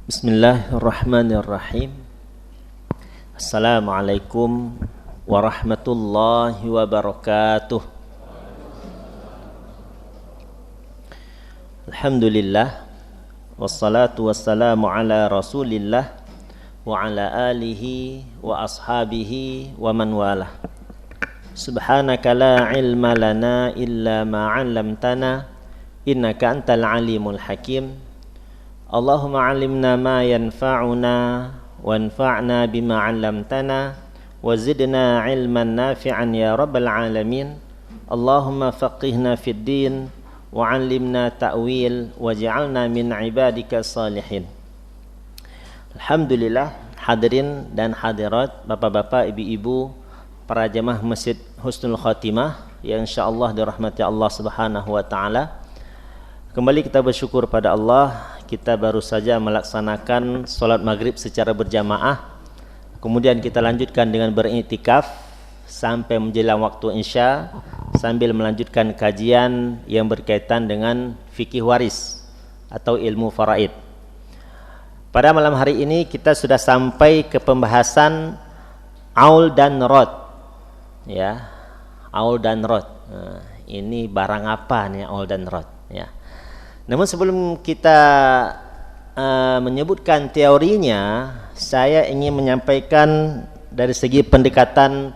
Bismillahirrahmanirrahim. Assalamualaikum warahmatullahi wabarakatuh. Alhamdulillah, wassalatu wassalamu ala rasulillah wa ala alihi wa ashabihi wa man walah. Subhanaka la ilma lana illa ma 'allamtana innaka antal alimul hakim. Allahumma 'allimna ma yanfa'una wanfa'na bima 'allamtana wa zidna 'ilman nafi'an ya rabbal alamin. Allahumma faqihna fid din wa 'allimna ta'wil waj'alna min 'ibadika salihin. Alhamdulillah, hadirin dan hadirat, bapak-bapak, ibu-ibu, para jemaah Masjid Husnul Khatimah yang insyaallah dirahmati Allah Subhanahu wa taala. Kembali kita bersyukur pada Allah, kita baru saja melaksanakan sholat maghrib secara berjamaah. Kemudian kita lanjutkan dengan beriktikaf sampai menjelang waktu isya sambil melanjutkan kajian yang berkaitan dengan fikih waris atau ilmu faraid. Pada malam hari ini kita sudah sampai ke pembahasan aul dan rod. Ya, aul dan rod. Nah, ini barang apa nih aul dan rod? Ya. Namun sebelum kita menyebutkan teorinya, saya ingin menyampaikan dari segi pendekatan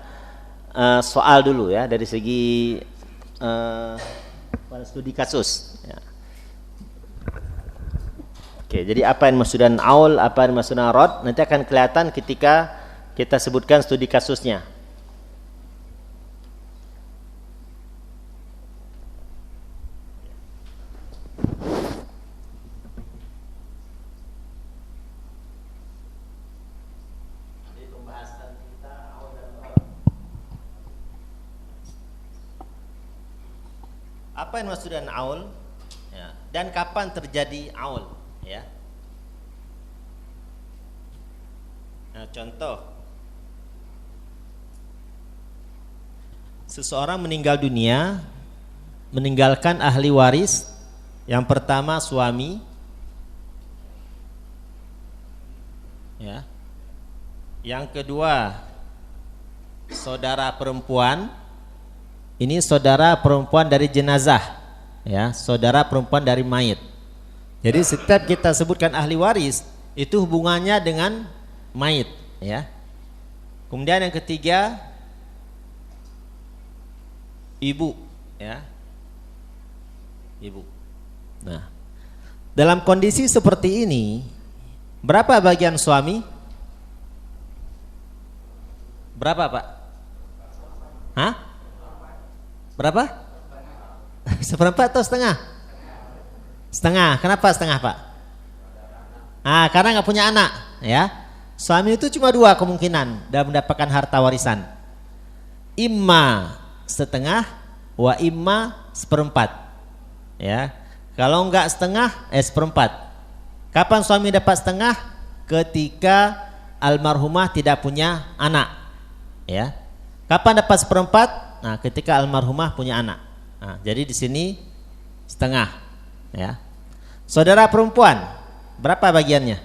soal dulu ya, dari segi studi kasus. Ya. Oke, jadi apa yang maksudnya aul, apa yang maksudnya rod, nanti akan kelihatan ketika kita sebutkan studi kasusnya. Apa yang maksud dengan aul ya, dan kapan terjadi aul ya. Nah, contoh seseorang meninggal dunia meninggalkan ahli waris. Yang pertama suami ya. Yang kedua saudara perempuan. Ini saudara perempuan dari jenazah, ya, saudara perempuan dari mayit. Jadi setiap kita sebutkan ahli waris itu hubungannya dengan mayit, ya. Kemudian yang ketiga ibu, ya, ibu. Nah, dalam kondisi seperti ini, berapa bagian suami? Berapa, Pak? Hah? Berapa? Seperempat atau setengah? Setengah. Kenapa setengah, Pak? Karena nggak punya anak, ya. Suami itu cuma dua kemungkinan dalam mendapatkan harta warisan. Imma setengah, wa imma seperempat. Ya. Kalau nggak setengah, seperempat. Kapan suami dapat setengah? Ketika almarhumah tidak punya anak. Ya. Kapan dapat seperempat? Nah, ketika almarhumah punya anak. Nah, jadi di sini setengah, ya. Saudara perempuan, berapa bagiannya?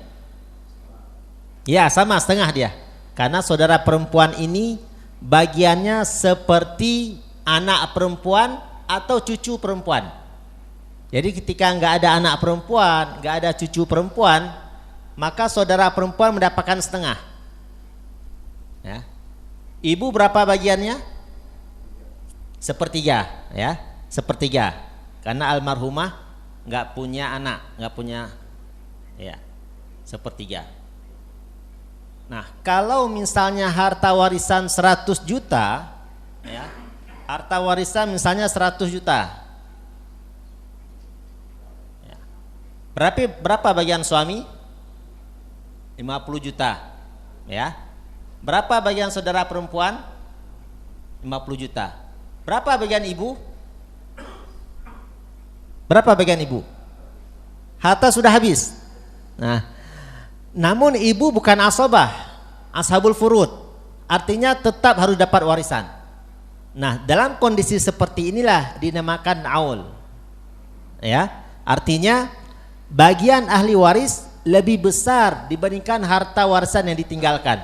Ya, sama setengah dia. Karena saudara perempuan ini bagiannya seperti anak perempuan atau cucu perempuan. Jadi ketika nggak ada anak perempuan, nggak ada cucu perempuan, maka saudara perempuan mendapatkan setengah. Ya. Ibu berapa bagiannya? Sepertiga, ya, sepertiga. Karena almarhumah nggak punya anak, nggak punya, ya, sepertiga. Nah, kalau misalnya harta warisan 100 juta, ya, harta warisan misalnya 100 juta. Ya. Berapa bagian suami? 50 juta, ya. Berapa bagian saudara perempuan? 50 juta. Berapa bagian ibu? Berapa bagian ibu? Harta sudah habis. Nah, namun ibu bukan asobah, ashabul furud. Artinya tetap harus dapat warisan. Nah, dalam kondisi seperti inilah dinamakan aul. Ya, artinya bagian ahli waris lebih besar dibandingkan harta warisan yang ditinggalkan.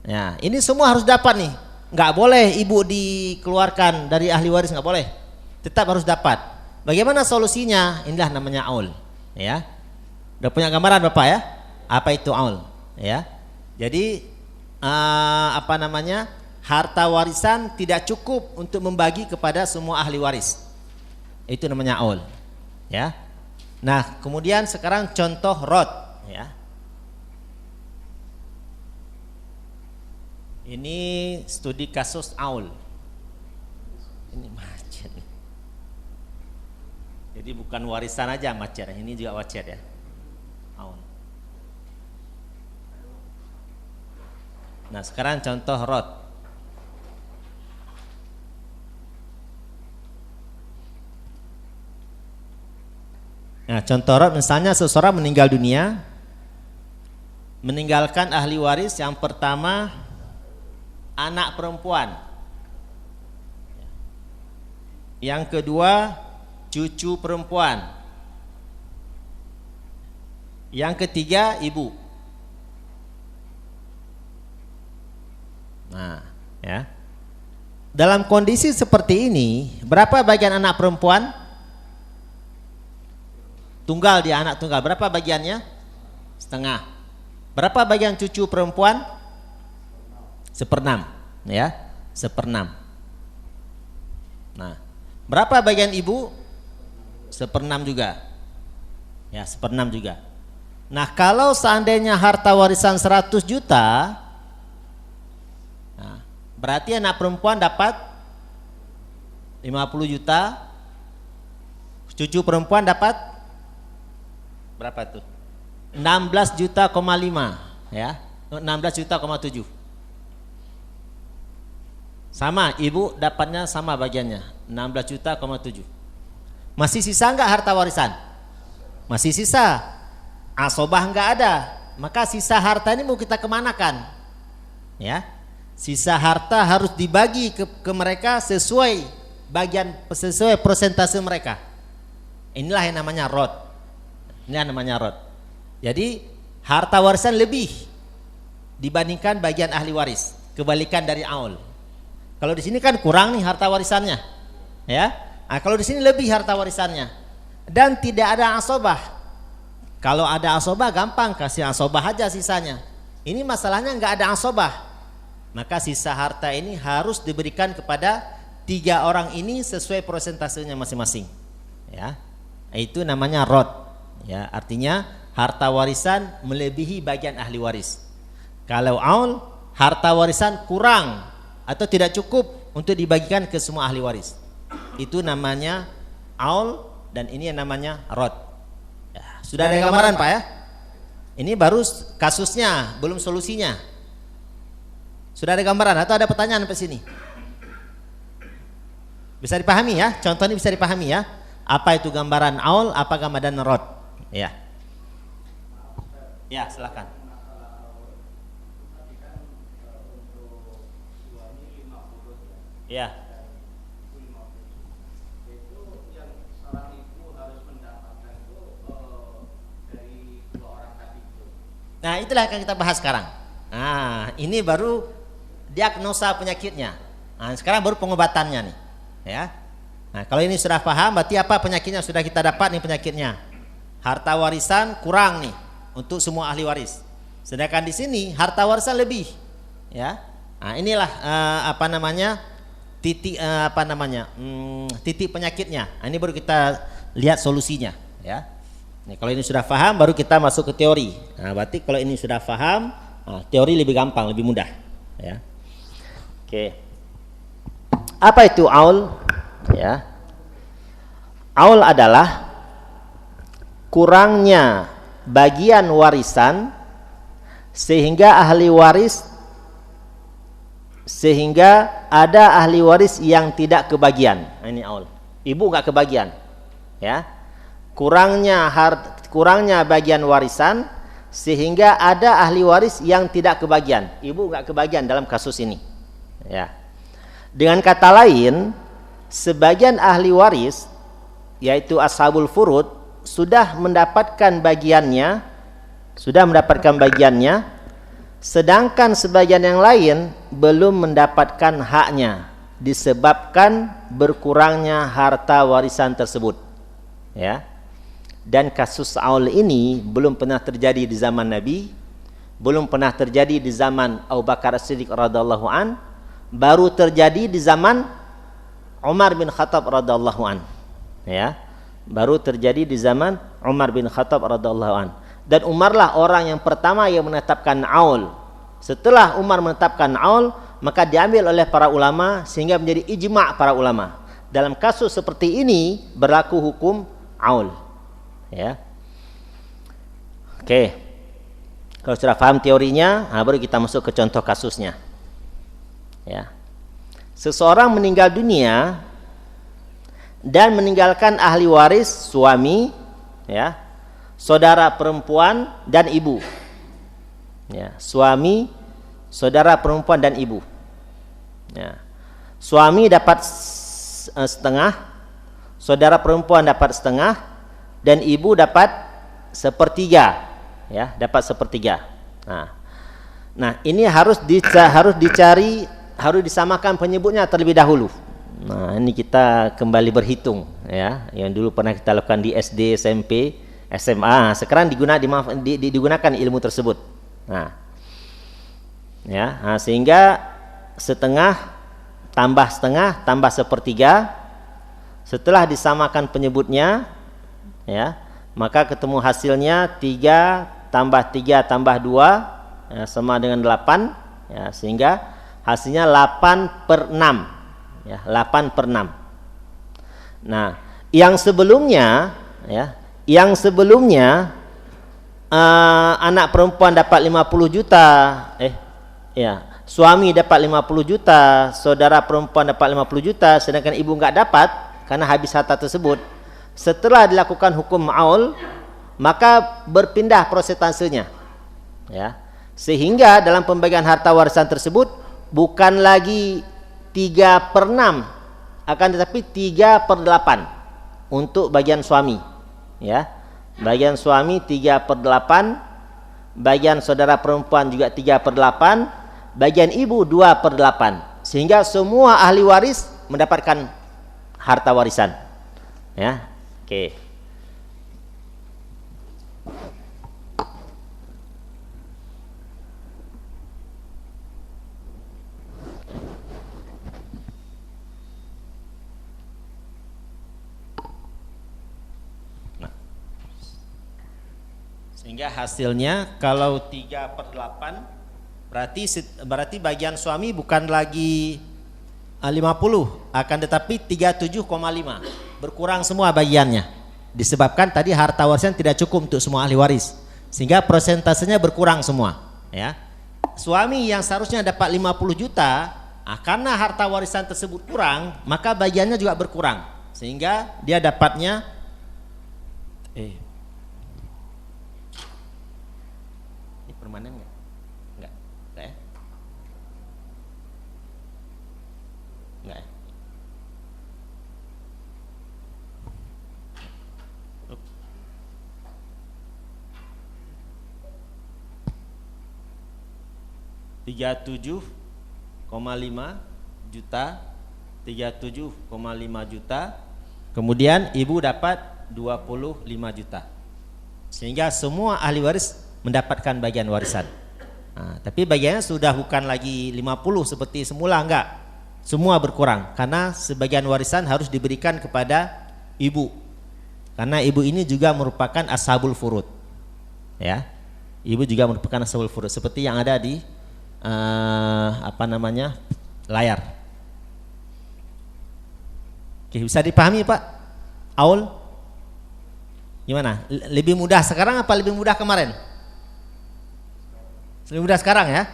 Ya, ini semua harus dapat nih. Nggak boleh ibu dikeluarkan dari ahli waris, nggak boleh. Tetap harus dapat. Bagaimana solusinya? Inilah namanya aul. Ya, udah punya gambaran Bapak ya? Apa itu aul? Ya, jadi apa namanya? Harta warisan tidak cukup untuk membagi kepada semua ahli waris. Itu namanya aul. Ya. Nah, kemudian sekarang contoh rod. Ya. Ini studi kasus aul. Ini macet. Jadi bukan warisan aja macet, ini juga macet ya. Aul. Nah, sekarang contoh rod. Nah, contoh rod misalnya seseorang meninggal dunia, meninggalkan ahli waris yang pertama anak perempuan, yang kedua cucu perempuan, yang ketiga ibu. Nah, ya. Dalam kondisi seperti ini, berapa bagian anak perempuan? Tunggal, dia anak tunggal. Berapa bagiannya? Setengah. Berapa bagian cucu perempuan? Seperenam, ya, seperenam. Nah, berapa bagian ibu? Seperenam juga. Ya, seperenam juga. Nah, kalau seandainya harta warisan 100 juta, nah, berarti anak perempuan dapat 50 juta, cucu perempuan dapat berapa tuh? 16 juta, 5, ya. 16 juta, 7. Sama, ibu dapatnya sama bagiannya, 16 juta, 7. Masih sisa enggak harta warisan? Masih sisa. Asobah enggak ada. Maka sisa harta ini mau kita kemanakan? Ya. Sisa harta harus dibagi ke mereka sesuai sesuai persentase mereka. Inilah yang namanya rod. Ini namanya rod. Jadi harta warisan lebih dibandingkan bagian ahli waris. Kebalikan dari aul. Kalau di sini kan kurang nih harta warisannya, ya. Nah, kalau di sini lebih harta warisannya dan tidak ada asobah. Kalau ada asobah gampang, kasih asobah aja sisanya. Ini masalahnya nggak ada asobah, maka sisa harta ini harus diberikan kepada 3 orang ini sesuai persentasenya masing-masing. Ya, itu namanya rod. Ya, artinya harta warisan melebihi bagian ahli waris. Kalau aul, harta warisan kurang atau tidak cukup untuk dibagikan ke semua ahli waris. Itu namanya aul dan ini yang namanya rod. Ya, sudah ada gambaran Pak ya? Ini baru kasusnya, belum solusinya. Sudah ada gambaran atau ada pertanyaan sampai sini? Bisa dipahami ya? Contoh ini bisa dipahami ya? Apa itu gambaran aul, apa gambaran rod? Ya. Ya, silakan. Ya. Nah, itulah yang kita bahas sekarang. Nah, ini baru diagnosa penyakitnya. Nah, sekarang baru pengobatannya nih. Ya. Nah, kalau ini sudah paham, berarti apa penyakitnya sudah kita dapat nih penyakitnya. Harta warisan kurang nih untuk semua ahli waris. Sedangkan di sini harta warisan lebih. Ya. Nah, inilah apa namanya? Titik titik penyakitnya. Nah, ini baru kita lihat solusinya, ya. Nih, kalau ini sudah paham baru kita masuk ke teori. Nah, berarti kalau ini sudah paham, teori lebih gampang, lebih mudah, ya. Oke. Apa itu aul? Ya. Aul adalah kurangnya bagian warisan sehingga ada ahli waris yang tidak kebagian. Nah, ini aul. Ibu nggak kebagian, ya. Kurangnya bagian warisan sehingga ada ahli waris yang tidak kebagian. Ibu nggak kebagian dalam kasus ini, ya. Dengan kata lain, sebagian ahli waris yaitu ashabul furud sudah mendapatkan bagiannya, sedangkan sebagian yang lain belum mendapatkan haknya disebabkan berkurangnya harta warisan tersebut. Ya. Dan kasus aul ini belum pernah terjadi di zaman Nabi, belum pernah terjadi di zaman Abu Bakar As-Siddiq radhiyallahu an, baru terjadi di zaman Umar bin Khattab radhiyallahu an. Ya. Baru terjadi di zaman Umar bin Khattab radhiyallahu an. Dan Umarlah orang yang pertama yang menetapkan aul. Setelah Umar menetapkan aul, maka diambil oleh para ulama sehingga menjadi ijma' para ulama. Dalam kasus seperti ini berlaku hukum aul. Ya. Oke. Kalau sudah paham teorinya, baru kita masuk ke contoh kasusnya. Ya. Seseorang meninggal dunia dan meninggalkan ahli waris suami, ya, saudara perempuan dan ibu. Ya, suami, saudara perempuan dan ibu. Ya. Suami dapat setengah, saudara perempuan dapat setengah, dan ibu dapat sepertiga, ya, dapat sepertiga. Nah, ini harus disamakan penyebutnya terlebih dahulu. Nah, ini kita kembali berhitung, ya, yang dulu pernah kita lakukan di SD, SMP, SMA. Sekarang digunakan ilmu tersebut. Sehingga setengah tambah sepertiga. Setelah disamakan penyebutnya, ya, maka ketemu hasilnya 3 tambah 3 tambah 2, ya, sama dengan 8, ya, sehingga hasilnya 8/6, ya, 8/6. Nah, yang sebelumnya anak perempuan dapat 50 juta, suami dapat 50 juta, saudara perempuan dapat 50 juta, sedangkan ibu enggak dapat karena habis harta tersebut. Setelah dilakukan hukum aul, maka berpindah prosentasenya, ya, sehingga dalam pembagian harta warisan tersebut bukan lagi 3/6, akan tetapi 3/8 untuk bagian suami, ya, bagian suami 3/8, bagian saudara perempuan juga 3/8, bagian ibu 2/8, sehingga semua ahli waris mendapatkan harta warisan, ya. Oke. Sehingga hasilnya kalau 3/8 berarti bagian suami bukan lagi 50, akan tetapi 37,5, berkurang semua bagiannya, disebabkan tadi harta warisan tidak cukup untuk semua ahli waris, sehingga persentasenya berkurang semua, ya. Suami yang seharusnya dapat 50 juta, karena harta warisan tersebut kurang, maka bagiannya juga berkurang, sehingga dia dapatnya ini permanen nggak? Enggak ya? Enggak ya? 37,5 juta, 37,5 juta, kemudian ibu dapat 25 juta, sehingga semua ahli waris mendapatkan bagian warisan. Tapi bagiannya sudah bukan lagi 50 seperti semula, enggak, semua berkurang karena sebagian warisan harus diberikan kepada ibu, karena ibu ini juga merupakan ashabul furud, ya, ibu juga merupakan ashabul furud seperti yang ada di layar. Oke, bisa dipahami Pak? Aul gimana? Lebih mudah sekarang apa lebih mudah kemarin? Lebih mudah sekarang ya.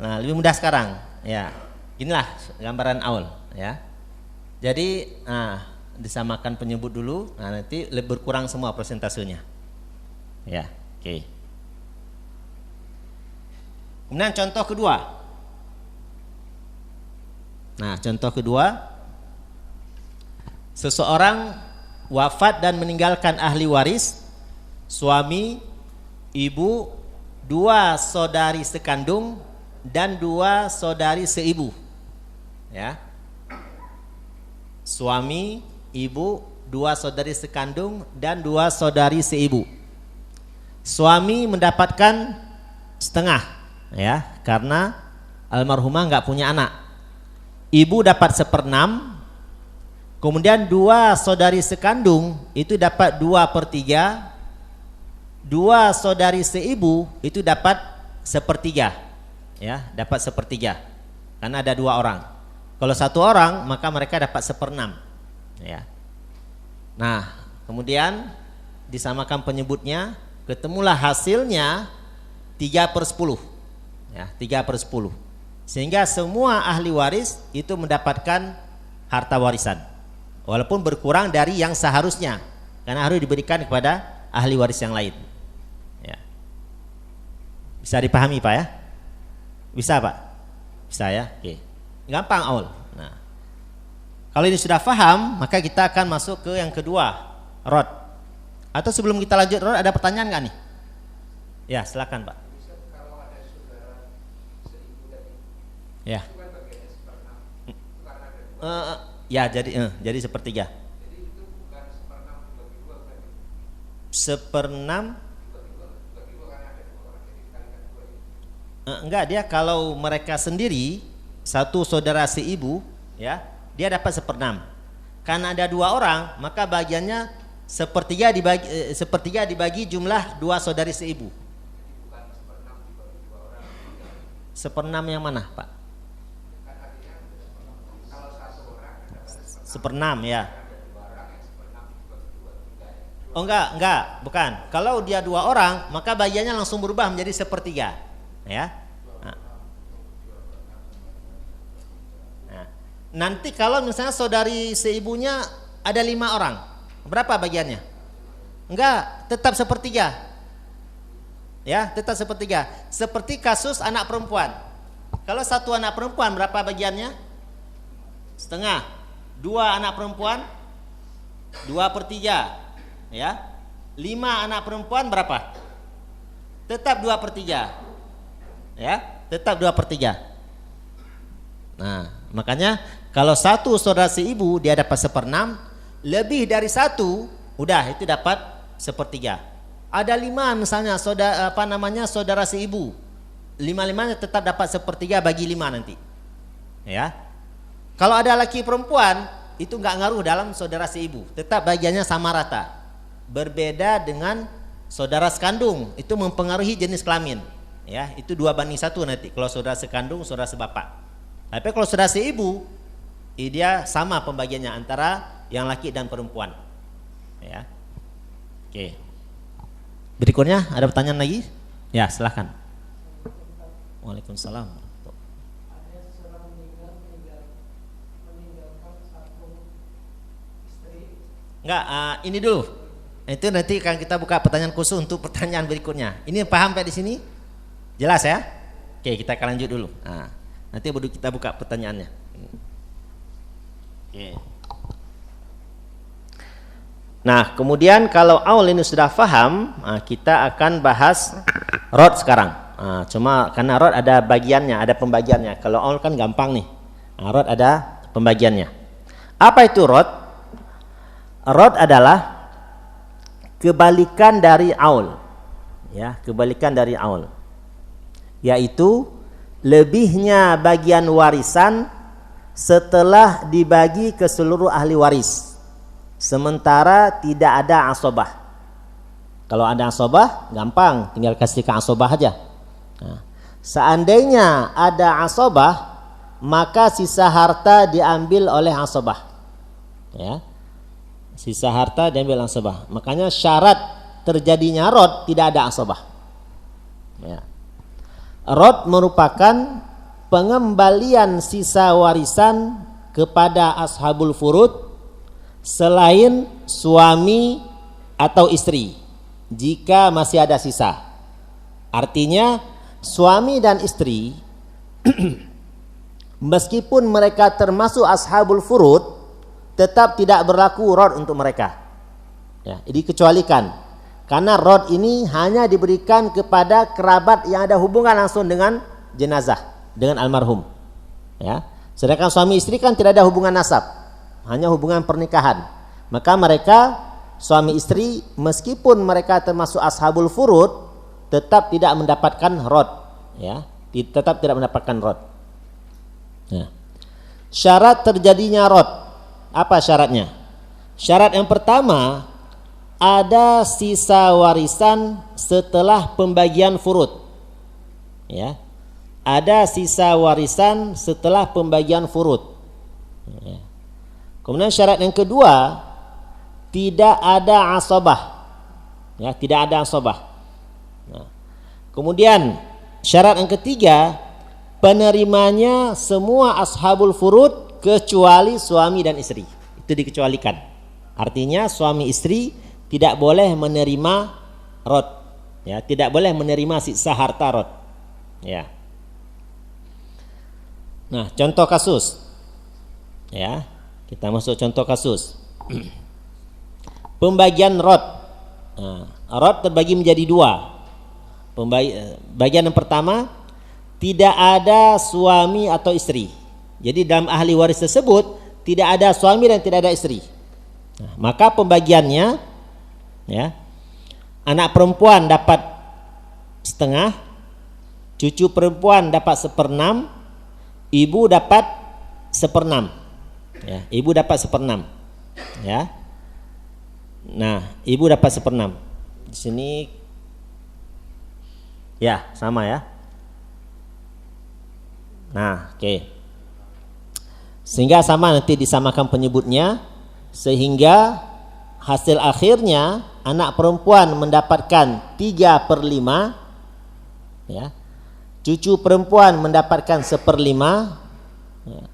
Nah, lebih mudah sekarang. Ya, inilah gambaran aul ya. Jadi, disamakan penyebut dulu. Nah, nanti berkurang semua persentasenya. Ya, oke. Kemudian contoh kedua. Nah, contoh kedua, seseorang wafat dan meninggalkan ahli waris, suami, ibu, 2 saudari sekandung dan 2 saudari seibu. Ya. Suami, ibu, 2 saudari sekandung dan 2 saudari seibu. Suami mendapatkan setengah, ya, karena almarhumah nggak punya anak. Ibu dapat 1/6, kemudian 2 saudari sekandung itu dapat 2/3, 2 saudari seibu itu dapat 1/3, ya, dapat 1/3, karena ada 2 orang. Kalau 1 orang maka mereka dapat 1/6, ya. Nah, kemudian disamakan penyebutnya, ketemulah hasilnya 3/10, ya, 3/10. Sehingga semua ahli waris itu mendapatkan harta warisan, walaupun berkurang dari yang seharusnya, karena harus diberikan kepada ahli waris yang lain. Ya. Bisa dipahami Pak ya? Bisa Pak? Bisa ya? Oke. Gampang Aul. Nah, kalau ini sudah paham, maka kita akan masuk ke yang kedua, rod. Atau sebelum kita lanjut rod, ada pertanyaan nggak nih? Ya, silakan Pak. Ya. Ya, jadi 1/3. Jadi itu bukan 1/6 dibagi 2 kan? 1/6 enggak, dia kalau mereka sendiri, 1 saudara seibu, ya, dia dapat 1/6. Karena ada 2 orang, maka bagiannya 1/3 dibagi jumlah 2 saudari seibu. Jadi bukan 1/6 dibagi 2 orang. 1/6 yang mana Pak? 1/6 ya. Oh enggak, bukan. Kalau dia 2 orang, maka bagiannya langsung berubah menjadi 1/3, ya. Nah, nanti kalau misalnya saudari seibunya ada 5 orang, berapa bagiannya? Enggak, tetap 1/3. Ya, tetap 1/3. Seperti kasus anak perempuan. Kalau 1 anak perempuan berapa bagiannya? Setengah. 2 anak perempuan 2/3, ya. 5 anak perempuan berapa? Tetap 2/3, ya, tetap 2/3. Nah, makanya kalau 1 saudara seibu dia dapat 1/6, lebih dari 1 udah itu dapat 1/3. Ada 5 misalnya saudara seibu, 5-5-nya tetap dapat 1/3 bagi 5 nanti, ya. Kalau ada laki perempuan itu nggak ngaruh dalam saudara seibu, tetap bagiannya sama rata. Berbeda dengan saudara sekandung, itu mempengaruhi jenis kelamin, ya, itu 2/1 nanti kalau saudara sekandung, saudara sebapak. Tapi kalau saudara seibu, dia sama pembagiannya antara yang laki dan perempuan, ya. Oke. Berikutnya ada pertanyaan lagi? Ya, silahkan. Waalaikumsalam. Enggak, ini dulu. Itu nanti akan kita buka pertanyaan khusus untuk pertanyaan berikutnya. Ini paham Pak di sini? Jelas ya? Oke, kita akan lanjut dulu. Nah, nanti baru kita buka pertanyaannya. Oke. Nah, kemudian kalau Aul ini sudah paham, kita akan bahas rod sekarang. Cuma karena rod ada bagiannya, ada pembagiannya. Kalau Aul kan gampang nih. Rod ada pembagiannya. Apa itu rod? Rod adalah kebalikan dari aul, ya, kebalikan dari aul, yaitu lebihnya bagian warisan setelah dibagi ke seluruh ahli waris, sementara tidak ada asobah. Kalau ada asobah gampang, tinggal kasihkan asobah aja. Nah, seandainya ada asobah, maka sisa harta diambil oleh asobah, ya. Sisa harta diambil asobah. Makanya syarat terjadinya rod tidak ada asobah, ya. Rod merupakan pengembalian sisa warisan kepada ashabul furud selain suami atau istri jika masih ada sisa. Artinya suami dan istri meskipun mereka termasuk ashabul furud tetap tidak berlaku rod untuk mereka. Ya, dikecualikan. Karena rod ini hanya diberikan kepada kerabat yang ada hubungan langsung dengan jenazah, dengan almarhum. Ya. Sedangkan suami istri kan tidak ada hubungan nasab, hanya hubungan pernikahan. Maka mereka suami istri meskipun mereka termasuk ashabul furud tetap tidak mendapatkan rod, ya, tetap tidak mendapatkan rod. Ya. Syarat terjadinya rod, apa syaratnya? Syarat yang pertama, ada sisa warisan setelah pembagian furud. Ya. Ada sisa warisan setelah pembagian furud. Ya. Kemudian syarat yang kedua, tidak ada asabah. Ya, tidak ada asabah. Nah. Kemudian syarat yang ketiga, penerimanya semua ashabul furud kecuali suami dan istri. Itu dikecualikan. Artinya suami istri tidak boleh menerima rod, ya, tidak boleh menerima sisa harta rod, ya. Nah, contoh kasus, ya, kita masuk contoh kasus. Pembagian rod, nah, rod terbagi menjadi dua. Bagian yang pertama, tidak ada suami atau istri. Jadi dalam ahli waris tersebut tidak ada suami dan tidak ada istri. Nah, maka pembagiannya, ya, anak perempuan dapat setengah, cucu perempuan dapat 1/6, ibu dapat 1/6. Ya, ibu dapat 1/6. Ya. Nah, ibu dapat 1/6. Di sini ya, sama ya. Nah, oke. Sehingga sama, nanti disamakan penyebutnya, sehingga hasil akhirnya anak perempuan mendapatkan 3/5, ya. Cucu perempuan mendapatkan 1/5, ya.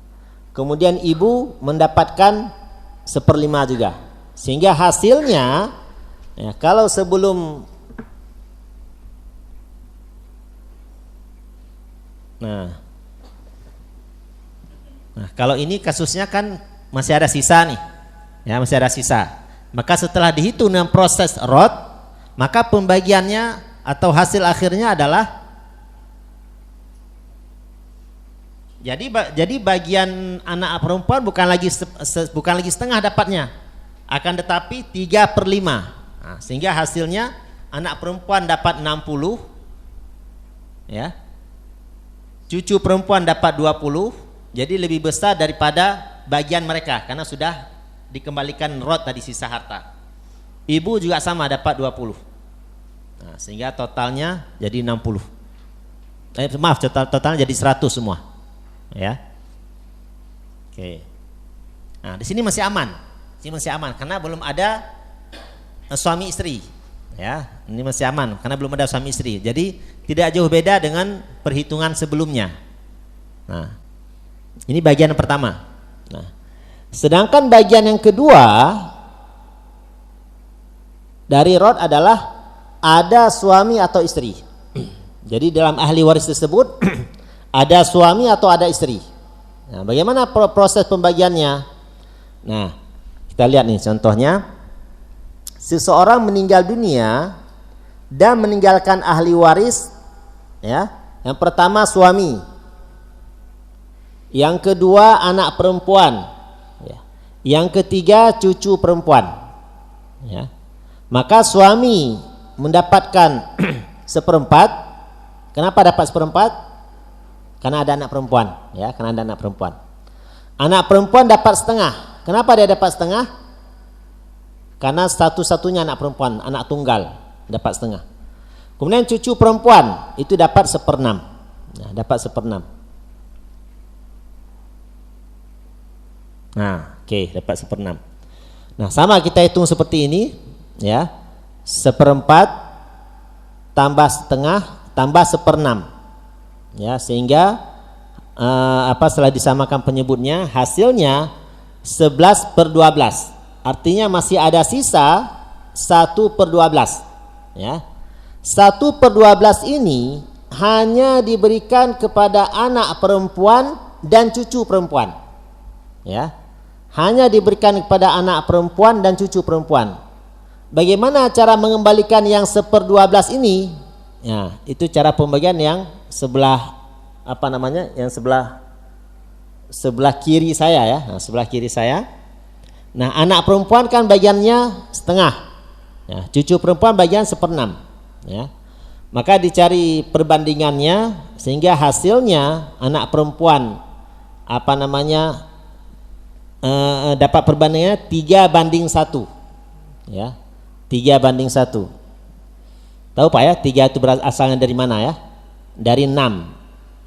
Kemudian ibu mendapatkan 1/5 juga. Sehingga hasilnya, ya, kalau sebelum, nah, kalau ini kasusnya kan masih ada sisa nih, ya, masih ada sisa. Maka setelah dihitung dengan proses rod, maka pembagiannya atau hasil akhirnya adalah, jadi bagian anak perempuan bukan lagi setengah dapatnya, akan tetapi 3/5. Nah, sehingga hasilnya anak perempuan dapat 60, ya, cucu perempuan dapat 20. Jadi lebih besar daripada bagian mereka karena sudah dikembalikan rod tadi sisa harta. Ibu juga sama dapat 20. Nah, sehingga totalnya jadi 60. Maaf, totalnya jadi 100 semua. Ya. Oke. Nah, di sini masih aman. Ini masih aman karena belum ada suami istri. Ya, ini masih aman karena belum ada suami istri. Jadi tidak jauh beda dengan perhitungan sebelumnya. Nah, ini bagian yang pertama. Nah, sedangkan bagian yang kedua dari rod adalah ada suami atau istri. Jadi dalam ahli waris tersebut ada suami atau ada istri. Nah, bagaimana proses pembagiannya? Nah, kita lihat nih contohnya. Seseorang meninggal dunia dan meninggalkan ahli waris, ya. Yang pertama suami, yang kedua anak perempuan, ya. Yang ketiga cucu perempuan, ya. Maka suami mendapatkan 1/4. Kenapa dapat 1/4? Karena ada anak perempuan, ya, karena ada anak perempuan. Anak perempuan dapat setengah. Kenapa dia dapat setengah? Karena satu-satunya anak perempuan, anak tunggal, dapat setengah. Kemudian cucu perempuan itu dapat 1/6. Nah, dapat 1/6. Nah, oke, dapat 1/6. Nah, sama kita hitung seperti ini, ya. 1/4 tambah setengah tambah 1/6. Ya, sehingga setelah disamakan penyebutnya, hasilnya 11/12. Artinya masih ada sisa 1/12. Ya. 1/12 ini hanya diberikan kepada anak perempuan dan cucu perempuan. Ya. Hanya diberikan kepada anak perempuan dan cucu perempuan. bagaimana cara mengembalikan yang 1/12 ini? Ya, itu cara pembagian yang sebelah apa namanya? Yang sebelah kiri saya ya. Nah, sebelah kiri saya. Nah, anak perempuan kan bagiannya setengah. Ya, cucu perempuan bagian 1/6. Ya. Maka dicari perbandingannya sehingga hasilnya anak perempuan apa namanya dapat perbandingannya 3/1. Ya. 3/1. Tahu Pak ya, 3 itu asalnya dari mana ya? Dari 6.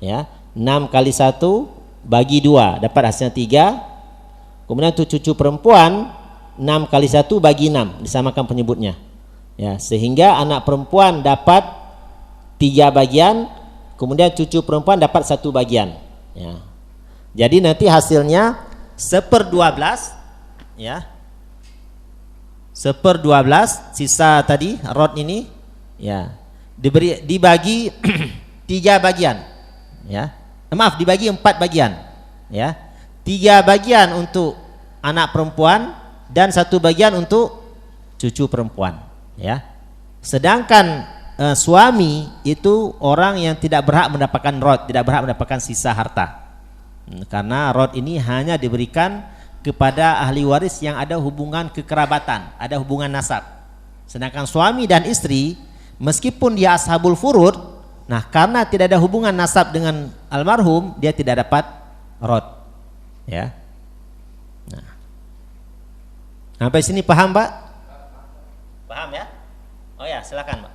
Ya. 6 kali 1 bagi 2 dapat hasilnya 3. Kemudian untuk cucu perempuan 6 kali 1 bagi 6 disamakan penyebutnya. Ya, sehingga anak perempuan dapat 3 bagian, kemudian cucu perempuan dapat 1 bagian. Ya. Jadi nanti hasilnya 1/12 ya. 1/12 sisa tadi rod ini ya dibagi 3 bagian ya. Maaf, dibagi 4 bagian ya. 3 bagian untuk anak perempuan dan 1 bagian untuk cucu perempuan ya. Sedangkan suami itu orang yang tidak berhak mendapatkan rod, tidak berhak mendapatkan sisa harta. Karena rod ini hanya diberikan kepada ahli waris yang ada hubungan kekerabatan, ada hubungan nasab. Sedangkan suami dan istri meskipun dia ashabul furud, nah karena tidak ada hubungan nasab dengan almarhum, dia tidak dapat rod. Ya. Nah. Sampai sini paham, Pak? Paham ya? Oh ya, silakan, Pak.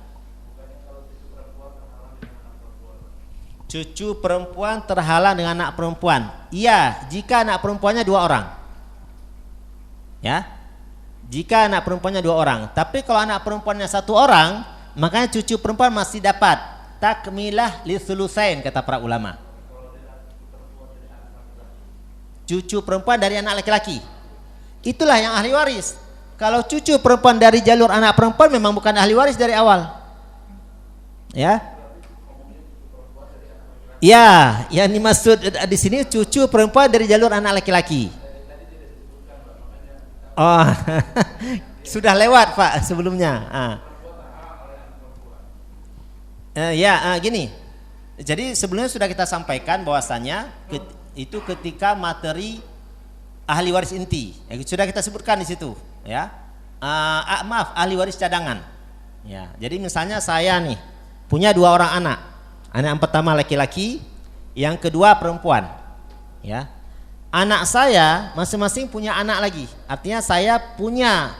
Cucu perempuan terhalang dengan anak perempuan. Iya, jika anak perempuannya 2 orang. Ya. Jika anak perempuannya 2 orang. Tapi kalau anak perempuannya 1 orang, makanya cucu perempuan masih dapat takmilah li thulutsain kata para ulama. Cucu perempuan dari anak laki-laki. Itulah yang ahli waris. Kalau cucu perempuan dari jalur anak perempuan memang bukan ahli waris dari awal. Ya. Ya, yang dimaksud di sini cucu perempuan dari jalur anak laki-laki. Oh, sudah lewat Pak sebelumnya. Gini. Jadi sebelumnya sudah kita sampaikan bahwasannya itu ketika materi ahli waris inti, ya, sudah kita sebutkan di situ. Ya, maaf, ahli waris cadangan. Ya, jadi misalnya saya nih punya 2 orang anak. Anak yang pertama laki-laki, yang kedua perempuan. Ya. Anak saya masing-masing punya anak lagi. Artinya saya punya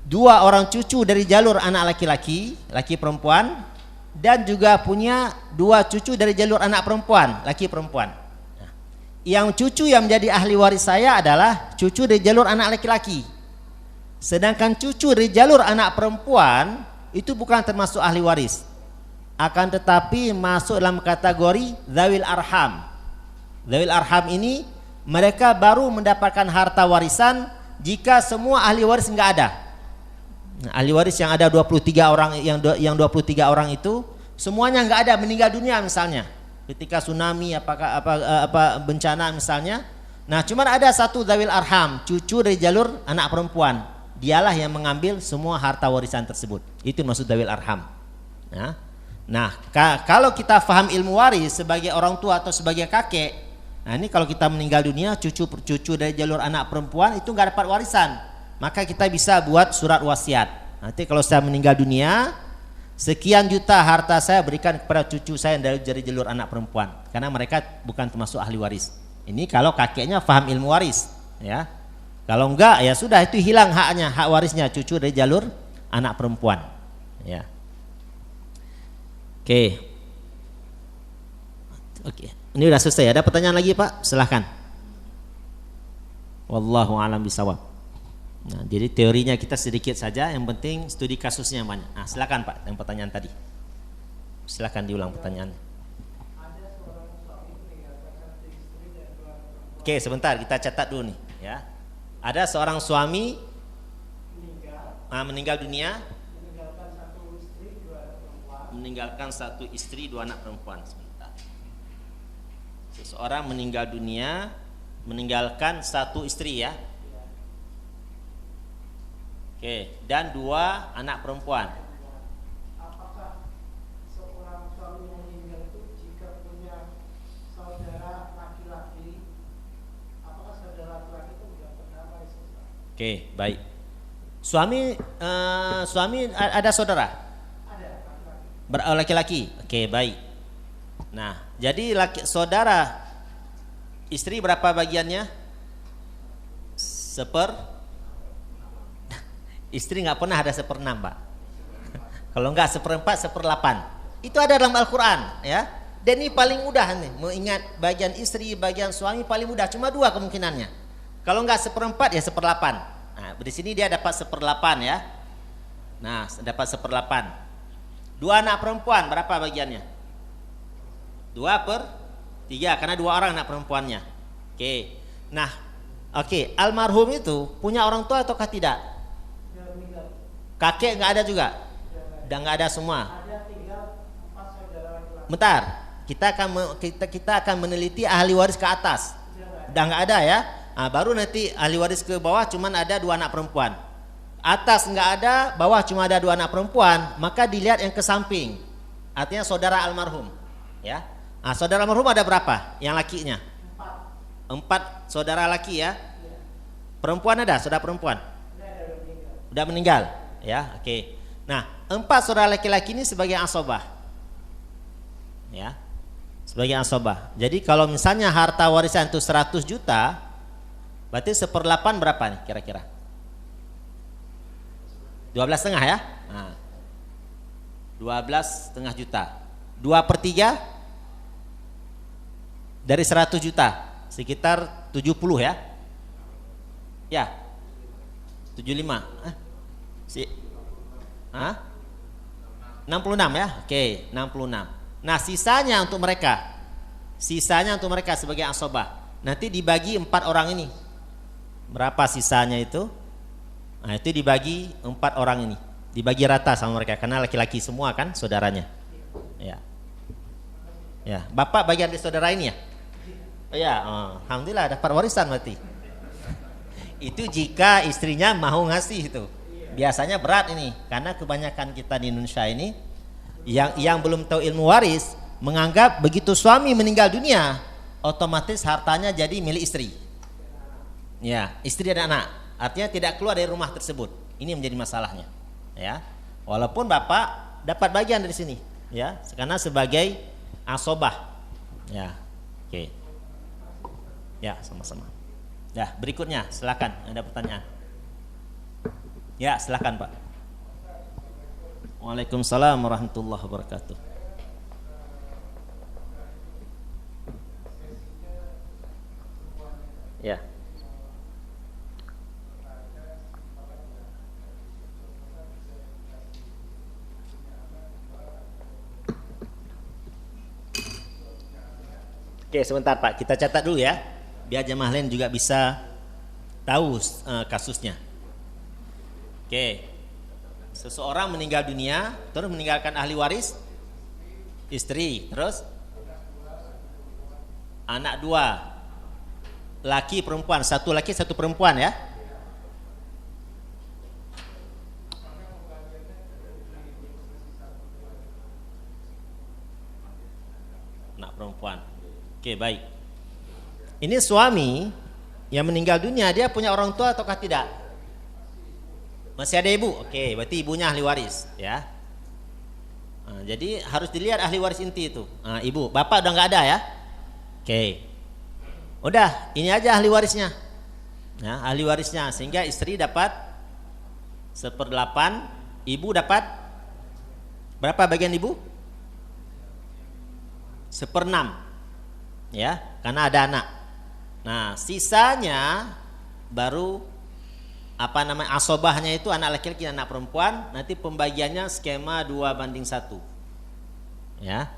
2 orang cucu dari jalur anak laki-laki, laki perempuan, dan juga punya 2 cucu dari jalur anak perempuan, laki perempuan. Nah, yang cucu yang menjadi ahli waris saya adalah cucu dari jalur anak laki-laki. Sedangkan cucu dari jalur anak perempuan itu bukan termasuk ahli waris. Akan tetapi masuk dalam kategori zawil arham. Zawil arham ini mereka baru mendapatkan harta warisan jika semua ahli waris enggak ada. Nah, ahli waris yang ada 23 orang, yang 23 orang itu semuanya enggak ada, meninggal dunia misalnya. Ketika tsunami apa bencana misalnya. Nah, cuma ada 1 zawil arham, cucu dari jalur anak perempuan. Dialah yang mengambil semua harta warisan tersebut. Itu maksud zawil arham. Nah, kalau kita faham ilmu waris sebagai orang tua atau sebagai kakek, nah ini kalau kita meninggal dunia cucu dari jalur anak perempuan itu nggak dapat warisan, maka kita bisa buat surat wasiat. Nanti kalau saya meninggal dunia, sekian juta harta saya berikan kepada cucu saya dari jalur anak perempuan, karena mereka bukan termasuk ahli waris. Ini kalau kakeknya faham ilmu waris, ya. Kalau enggak, ya sudah, itu hilang haknya, hak warisnya cucu dari jalur anak perempuan, ya. Oke. Ini udah selesai. Ada pertanyaan lagi Pak? Silahkan. Wallahu a'lam bishawab. Nah, jadi teorinya kita sedikit saja. Yang penting studi kasusnya yang banyak. Nah, silakan Pak. Yang pertanyaan tadi. Silakan diulang pertanyaan. Oke, sebentar kita catat dulu nih. Ya. Ada seorang suami meninggal dunia. Meninggalkan 1 istri 2 anak perempuan. Sebentar. Seseorang meninggal dunia meninggalkan 1 istri ya. Oke, dan 2 anak perempuan. Apakah seorang suami yang meninggal itu jika punya saudara laki-laki, apakah saudara laki-laki itu tidak bernama Yesus? Oke, baik. Suami ada saudara? Ada laki-laki. Laki-laki. Oke, baik. Nah, jadi saudara istri berapa bagiannya? Istri nggak pernah ada 1/6, Pak. Kalau nggak 1/4, 1/8. Itu ada dalam Al-Quran, ya. Dan ini paling mudah nih, mengingat bagian istri, bagian suami paling mudah. Cuma 2 kemungkinannya. Kalau nggak 1/4 ya 1/8. Nah, di sini dia dapat 1/8 ya. Nah, dapat 1/8. 2 anak perempuan berapa bagiannya? 2/3, karena 2 orang anak perempuannya. Oke. Nah, oke, almarhum itu punya orang tua ataukah tidak? Kakek nggak ada juga? Udah nggak ada semua. Ada tinggal 4 saudara laki-laki. Bentar, kita akan meneliti ahli waris ke atas. Udah nggak ada ya? Nah, baru nanti ahli waris ke bawah cuman ada 2 anak perempuan. Atas nggak ada, bawah cuma ada 2 anak perempuan, maka dilihat yang ke samping. Artinya saudara almarhum, ya. Nah, saudara almarhum ada berapa? Yang lakinya? 4 saudara laki ya. Perempuan ada? Saudara perempuan? Udah meninggal. Ya, oke. Nah, 4 saudara laki-laki ini sebagai asobah. Ya. Sebagai asobah. Jadi kalau misalnya harta warisan itu 100 juta, berarti 1/8 berapa nih kira-kira? 12,5 ya? Nah, 12,5 juta. 2/3 dari 100 juta, sekitar 70 ya? Ya, 75. 66 ya? Oke, 66. Nah, sisanya untuk mereka sebagai asobah. Nanti dibagi 4 orang ini. Berapa sisanya itu? Nah, itu dibagi 4 orang ini. Dibagi rata sama mereka karena laki-laki semua kan saudaranya. Ya. Ya, Bapak bagian dari saudara ini ya? Ya, alhamdulillah dapat warisan berarti. Itu jika istrinya mau ngasih itu. Biasanya berat ini karena kebanyakan kita di Indonesia ini yang belum tahu ilmu waris menganggap begitu suami meninggal dunia otomatis hartanya jadi milik istri. Ya, istri dan anak. Artinya tidak keluar dari rumah tersebut. Ini menjadi masalahnya. Ya. Walaupun Bapak dapat bagian dari sini, ya, karena sebagai asobah. Ya. Oke. Ya, sama-sama. Ya, berikutnya silakan ada pertanyaan. Ya, silakan Pak. Waalaikumsalam warahmatullahi wabarakatuh. Ya. Oke, sebentar Pak, kita catat dulu ya, biar jemaah lain juga bisa tahu kasusnya. Oke, seseorang meninggal dunia, terus meninggalkan ahli waris, istri, terus anak 2, laki perempuan, 1 laki 1 perempuan ya. Anak perempuan. Oke, baik. Ini suami yang meninggal dunia, dia punya orang tua ataukah tidak? Masih ada ibu? Oke, berarti ibunya ahli waris ya. Nah, jadi harus dilihat ahli waris inti itu. Nah, ibu, bapak udah nggak ada ya? Oke. Udah, ini aja ahli warisnya. Nah, ahli warisnya sehingga istri dapat 1/8, ibu dapat berapa bagian ibu? 1/6. Ya, karena ada anak. Nah, sisanya baru asobahnya itu anak laki-laki dan anak perempuan. Nanti pembagiannya skema 2:1 ya.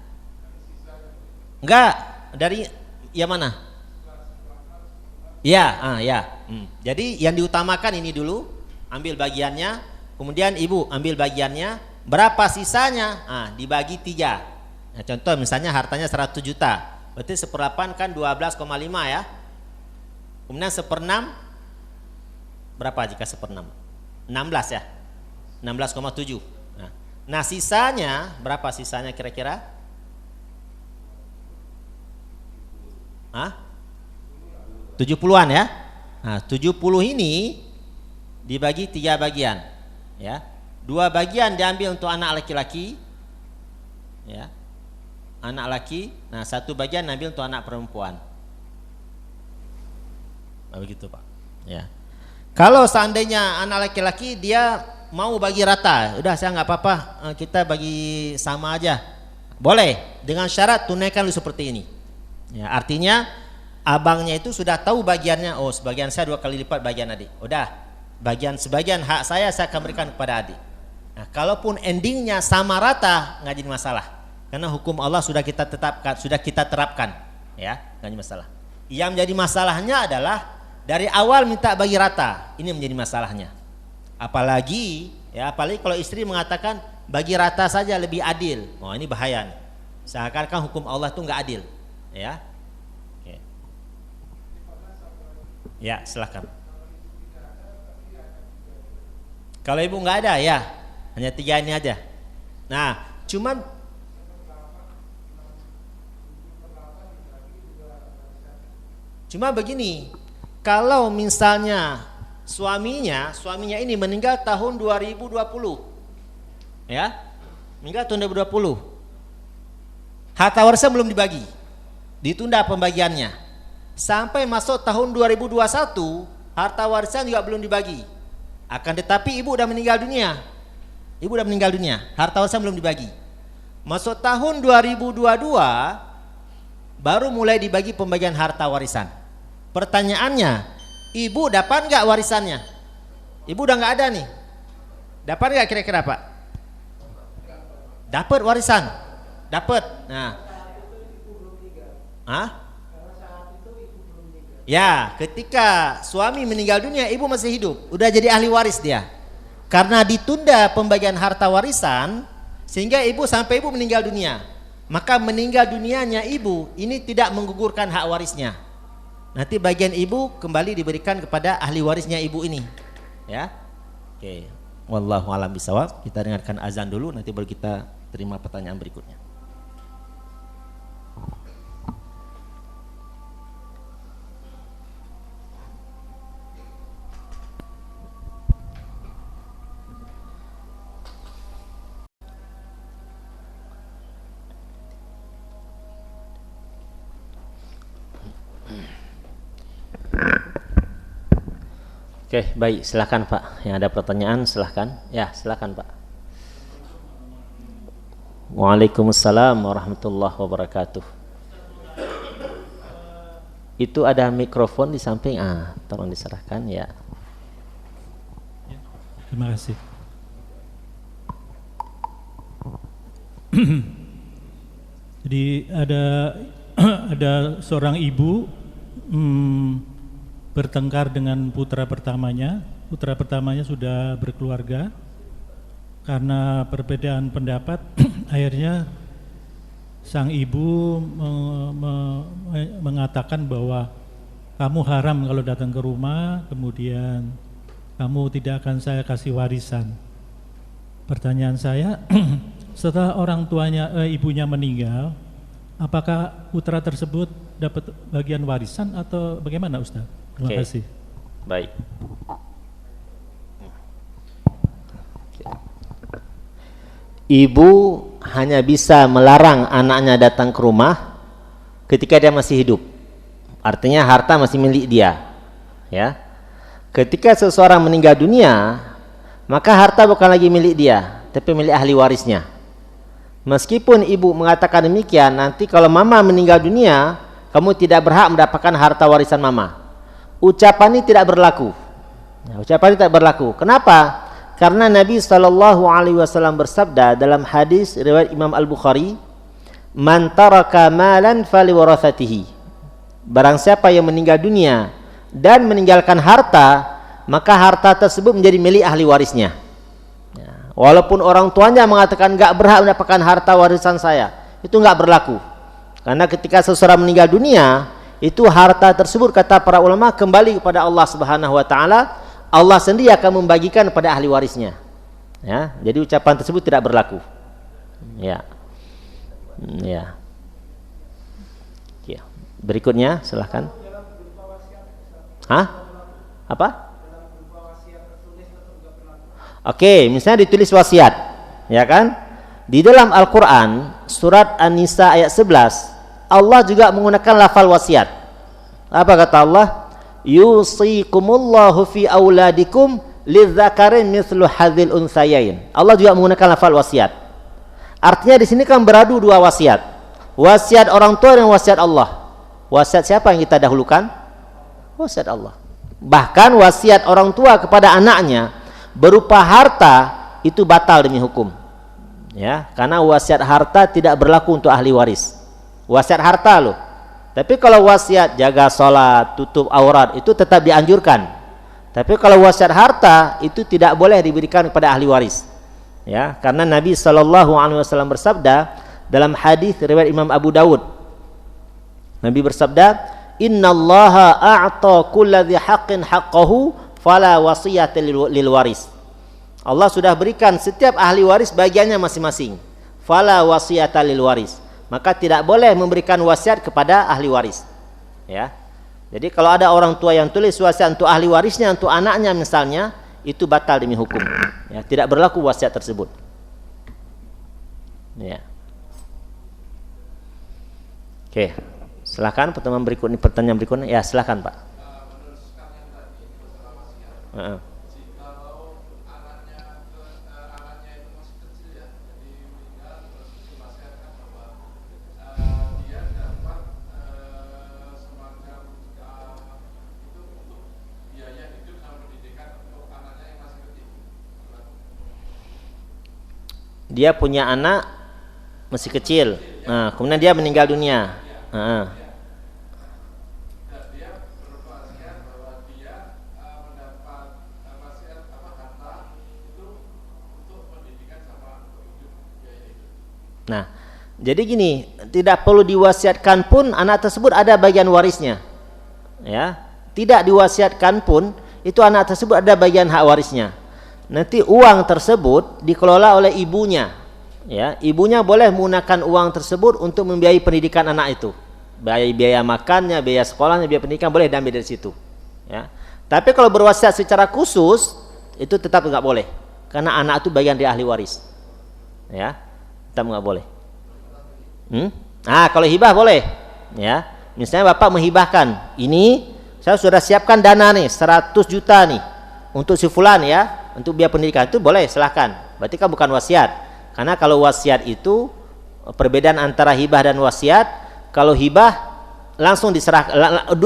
Enggak, dari yang mana? Ya, jadi yang diutamakan ini dulu, ambil bagiannya, kemudian ibu ambil bagiannya, berapa sisanya? Dibagi 3. Nah, contoh misalnya hartanya 100 juta, berarti 1/8 kan 12,5 ya. Kemudian 1/6 berapa jika 1/6? 16 ya. 16,7. Nah, sisanya berapa sisanya kira-kira? Hah? 70-an ya. Nah, 70 ini dibagi 3 bagian ya. 2 bagian diambil untuk anak laki-laki ya. Anak laki, nah 1 bagian diambil untuk anak perempuan. Nah, begitu Pak. Ya. Kalau seandainya anak laki-laki dia mau bagi rata, udah saya nggak apa-apa, kita bagi sama aja, boleh, dengan syarat tunaikan dulu seperti ini. Ya, artinya abangnya itu sudah tahu bagiannya, oh sebagian saya 2 kali lipat bagian adik, udah sebagian hak saya akan berikan kepada adik. Nah, kalaupun endingnya sama rata nggak jadi masalah, karena hukum Allah sudah kita tetapkan, sudah kita terapkan, ya nggak jadi masalah. Yang menjadi masalahnya adalah dari awal minta bagi rata, ini menjadi masalahnya. Apalagi kalau istri mengatakan bagi rata saja lebih adil, oh ini bahaya nih. Seakan-akan hukum Allah itu nggak adil, ya. Oke. Ya silahkan. Kalau ibu nggak ada ya, hanya 3 ini aja. Nah, cuma begini, kalau misalnya suaminya ini meninggal tahun 2020, ya, meninggal tahun 2020, harta warisan belum dibagi, ditunda pembagiannya, sampai masuk tahun 2021, harta warisan juga belum dibagi. Akan tetapi ibu udah meninggal dunia, harta warisan belum dibagi. Masuk tahun 2022, baru mulai dibagi pembagian harta warisan. Pertanyaannya, ibu dapat nggak warisannya? Ibu udah nggak ada nih, dapat nggak kira-kira Pak? Dapat warisan, dapat. Nah, ya, ketika suami meninggal dunia, ibu masih hidup, udah jadi ahli waris dia. Karena ditunda pembagian harta warisan, sehingga sampai ibu meninggal dunia, maka meninggal dunianya ibu ini tidak menggugurkan hak warisnya. Nanti bagian ibu kembali diberikan kepada ahli warisnya ibu ini, ya. Oke, wallahu a'lam bishawab. Kita dengarkan azan dulu, nanti baru kita terima pertanyaan berikutnya. Oke, baik, silakan Pak. Yang ada pertanyaan silakan. Ya, silakan Pak. Waalaikumsalam warahmatullahi wabarakatuh. Itu ada mikrofon di samping. Tolong diserahkan ya. Terima kasih. Jadi ada seorang ibu bertengkar dengan putra pertamanya. Putra pertamanya sudah berkeluarga. Karena perbedaan pendapat, akhirnya sang ibu mengatakan bahwa kamu haram kalau datang ke rumah, kemudian kamu tidak akan saya kasih warisan. Pertanyaan saya, setelah orang tuanya, ibunya meninggal, apakah putra tersebut dapat bagian warisan atau bagaimana Ustaz? Terima kasih. Baik. Ibu hanya bisa melarang anaknya datang ke rumah ketika dia masih hidup. Artinya harta masih milik dia. Ya. Ketika seseorang meninggal dunia, maka harta bukan lagi milik dia, tapi milik ahli warisnya. Meskipun ibu mengatakan demikian, nanti kalau mama meninggal dunia, kamu tidak berhak mendapatkan harta warisan mama. Ucapan ini tidak berlaku. Ucapan ini tidak berlaku. Kenapa? Karena Nabi SAW bersabda dalam hadis riwayat Imam Al-Bukhari, "Man taraka malan fali warathatihi." Barang siapa yang meninggal dunia dan meninggalkan harta, maka harta tersebut menjadi milik ahli warisnya. Walaupun orang tuanya mengatakan enggak berhak mendapatkan harta warisan saya, itu enggak berlaku. Karena ketika seseorang meninggal dunia, itu harta tersebut kata para ulama kembali kepada Allah Subhanahu wa taala. Allah sendiri akan membagikan kepada ahli warisnya. Ya, jadi ucapan tersebut tidak berlaku. Ya. Ya. Ya. Berikutnya silahkan. Hah? Apa? Oke, misalnya ditulis wasiat, ya kan? Di dalam Al-Quran surat An-Nisa ayat 11, Allah juga menggunakan lafal wasiat. Apa kata Allah? Yusikumullahu fi auladikum lidzakarin mithlu hadzil unthayain. Allah juga menggunakan lafal wasiat. Artinya di sini kan beradu dua wasiat. Wasiat orang tua dan wasiat Allah. Wasiat siapa yang kita dahulukan? Wasiat Allah. Bahkan wasiat orang tua kepada anaknya berupa harta itu batal demi hukum. Ya, karena wasiat harta tidak berlaku untuk ahli waris. Wasiat harta loh. Tapi kalau wasiat jaga sholat, tutup aurat itu tetap dianjurkan. Tapi kalau wasiat harta itu tidak boleh diberikan kepada ahli waris. Ya, karena Nabi SAW bersabda dalam hadis riwayat Imam Abu Dawud. Nabi bersabda, "Innallaha a'ta kulladzi haqqin haqqahu fala wasiyata lil waris." Allah sudah berikan setiap ahli waris bagiannya masing-masing. Fala wasiyata lil waris. Maka tidak boleh memberikan wasiat kepada ahli waris. Ya. Jadi kalau ada orang tua yang tulis wasiat untuk ahli warisnya, untuk anaknya misalnya, itu batal demi hukum. Ya, tidak berlaku wasiat tersebut. Ya. Oke. Silakan pertanyaan berikutnya. Ya, silakan, Pak. Dia punya anak masih kecil, nah, kemudian dia meninggal dunia. Nah, jadi gini, tidak perlu diwasiatkan pun anak tersebut ada bagian warisnya. Ya, tidak diwasiatkan pun itu anak tersebut ada bagian hak warisnya. Nanti uang tersebut dikelola oleh ibunya. Ya, ibunya boleh menggunakan uang tersebut untuk membiayai pendidikan anak itu. Biaya makannya, biaya sekolahnya, biaya pendidikan boleh diambil dari situ. Ya. Tapi kalau berwasiat secara khusus itu tetap nggak boleh, karena anak itu bagian dari ahli waris. Ya. Tetap nggak boleh. Nah, kalau hibah boleh. Ya, misalnya bapak menghibahkan, ini saya sudah siapkan dana nih 100 juta nih untuk si fulan ya, untuk biaya pendidikan, itu boleh, silahkan. Berarti kan bukan wasiat. Karena kalau wasiat itu perbedaan antara hibah dan wasiat. Kalau hibah langsung diserahkan,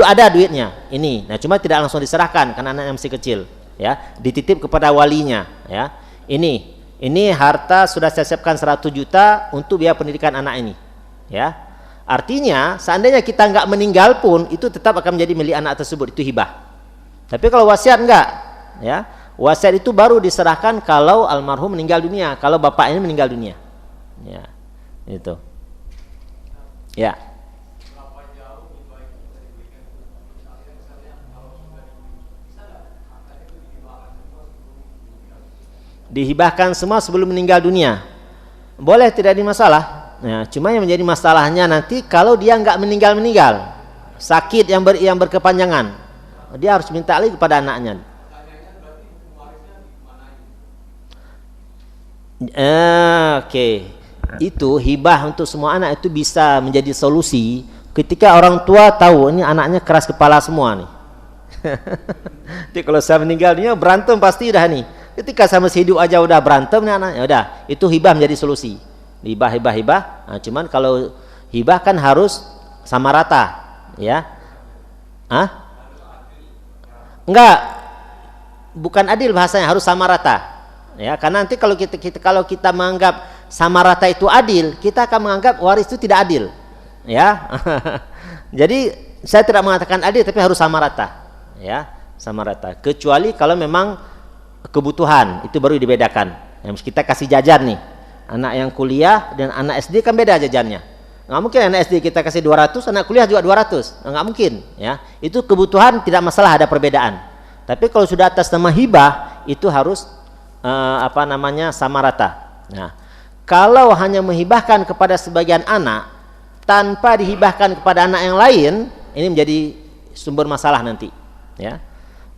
ada duitnya ini. Nah, cuma tidak langsung diserahkan karena anaknya masih kecil. Ya, dititip kepada walinya. Ya, ini harta sudah saya siapkan 100 juta untuk biaya pendidikan anak ini. Ya, artinya seandainya kita nggak meninggal pun itu tetap akan menjadi milik anak tersebut, itu hibah. Tapi kalau wasiat enggak, ya, wasiat itu baru diserahkan kalau almarhum meninggal dunia, kalau bapak ini meninggal dunia. Ya, itu. Ya. Dihibahkan semua sebelum meninggal dunia, boleh, tidak ada masalah. Nah, cuma yang menjadi masalahnya nanti kalau dia nggak meninggal, sakit yang berkepanjangan, dia harus minta lagi kepada anaknya. Oke. Itu hibah untuk semua anak itu bisa menjadi solusi ketika orang tua tahu ini anaknya keras kepala semua nih. Jadi kalau saya meninggal dunia berantem pasti dah nih. Ketika saya masih hidup aja udah berantem nih anaknya, udah, itu hibah menjadi solusi. Hibah. Nah, cuman kalau hibah kan harus sama rata, ya. Enggak, bukan adil bahasanya, harus sama rata. Ya, karena nanti kalau kita menganggap sama rata itu adil, kita akan menganggap waris itu tidak adil. Ya. Jadi saya tidak mengatakan adil, tapi harus sama rata. Ya, sama rata. Kecuali kalau memang kebutuhan, itu baru dibedakan. Yang kita kasih jajan nih, anak yang kuliah dan anak SD kan beda jajannya. Nggak mungkin anak SD kita kasih 200, anak kuliah juga 200, nggak mungkin. Ya, itu kebutuhan tidak masalah, ada perbedaan. Tapi kalau sudah atas nama hibah itu harus sama rata. Nah, kalau hanya menghibahkan kepada sebagian anak tanpa dihibahkan kepada anak yang lain, ini menjadi sumber masalah nanti, ya.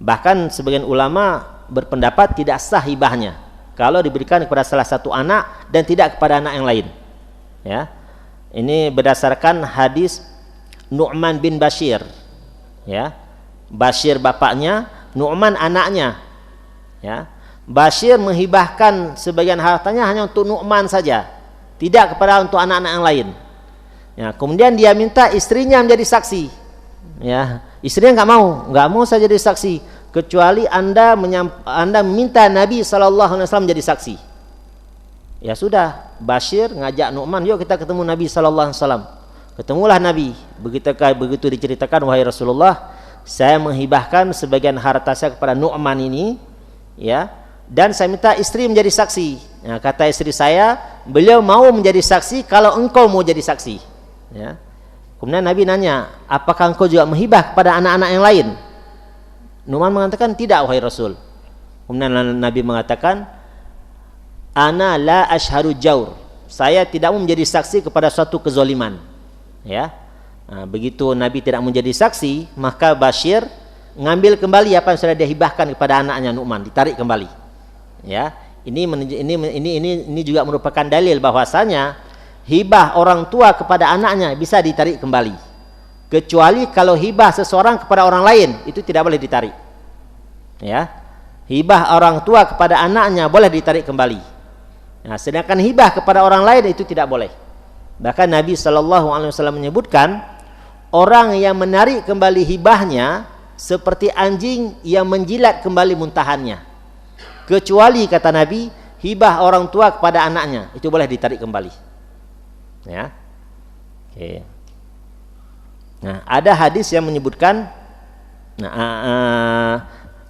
Bahkan sebagian ulama berpendapat tidak sah hibahnya kalau diberikan kepada salah satu anak dan tidak kepada anak yang lain, ya. Ini berdasarkan hadis Nu'man bin Bashir, ya. Bashir bapaknya, Nu'man anaknya, ya. Bashir menghibahkan sebagian hartanya hanya untuk Nu'man saja, tidak kepada untuk anak-anak yang lain. Ya, kemudian dia minta istrinya menjadi saksi. Ya, istrinya nggak mau saya jadi saksi, kecuali anda meminta Nabi SAW menjadi saksi. Ya sudah, Bashir ngajak Nu'man, yuk kita ketemu Nabi SAW. Ketemulah Nabi. Begitu diceritakan, wahai Rasulullah, saya menghibahkan sebagian harta saya kepada Nu'man ini, ya. Dan saya minta istri menjadi saksi. Nah, kata istri saya, beliau mau menjadi saksi kalau engkau mau jadi saksi. Ya. Kemudian Nabi nanya, apakah engkau juga menghibah kepada anak-anak yang lain? Nu'man mengatakan, tidak wahai Rasul. Kemudian Nabi mengatakan, ana la ashharu jaur. Saya tidak mau menjadi saksi kepada suatu kezaliman. Ya. Nah, begitu Nabi tidak menjadi saksi, maka Bashir ngambil kembali apa yang sudah dihibahkan kepada anaknya Nu'man, ditarik kembali. Ya, ini juga merupakan dalil bahwasanya hibah orang tua kepada anaknya bisa ditarik kembali. Kecuali kalau hibah seseorang kepada orang lain, itu tidak boleh ditarik. Ya. Hibah orang tua kepada anaknya boleh ditarik kembali. Nah, sedangkan hibah kepada orang lain itu tidak boleh. Bahkan Nabi SAW menyebutkan, orang yang menarik kembali hibahnya seperti anjing yang menjilat kembali muntahannya. Kecuali kata Nabi, hibah orang tua kepada anaknya itu boleh ditarik kembali. Ya. Oke. Nah, ada hadis yang menyebutkan,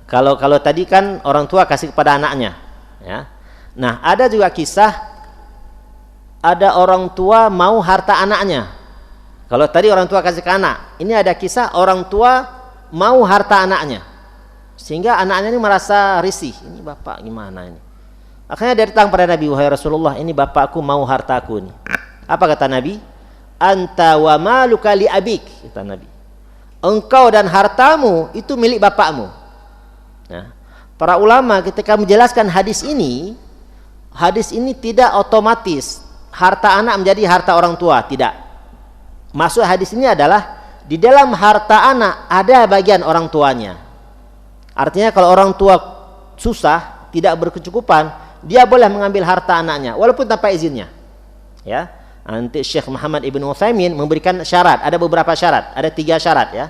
kalau tadi kan orang tua kasih kepada anaknya, ya. Nah, ada juga kisah ada orang tua mau harta anaknya. Kalau tadi orang tua kasih ke anak, ini ada kisah orang tua mau harta anaknya. Sehingga anaknya ini merasa risih, ini bapak gimana ini? Akhirnya dia datang pada Nabi, wahai Rasulullah, ini bapakku mau hartaku ini. Apa kata Nabi? Anta wa maluka li abik, kata Nabi. Engkau dan hartamu itu milik bapakmu. Nah, para ulama ketika menjelaskan hadis ini tidak otomatis harta anak menjadi harta orang tua, tidak. Maksud hadis ini adalah di dalam harta anak ada bagian orang tuanya. Artinya kalau orang tua susah, tidak berkecukupan, dia boleh mengambil harta anaknya walaupun tanpa izinnya. Ya. Nanti Syekh Muhammad Ibn Utsaimin memberikan syarat, ada beberapa syarat, ada 3 syarat, ya.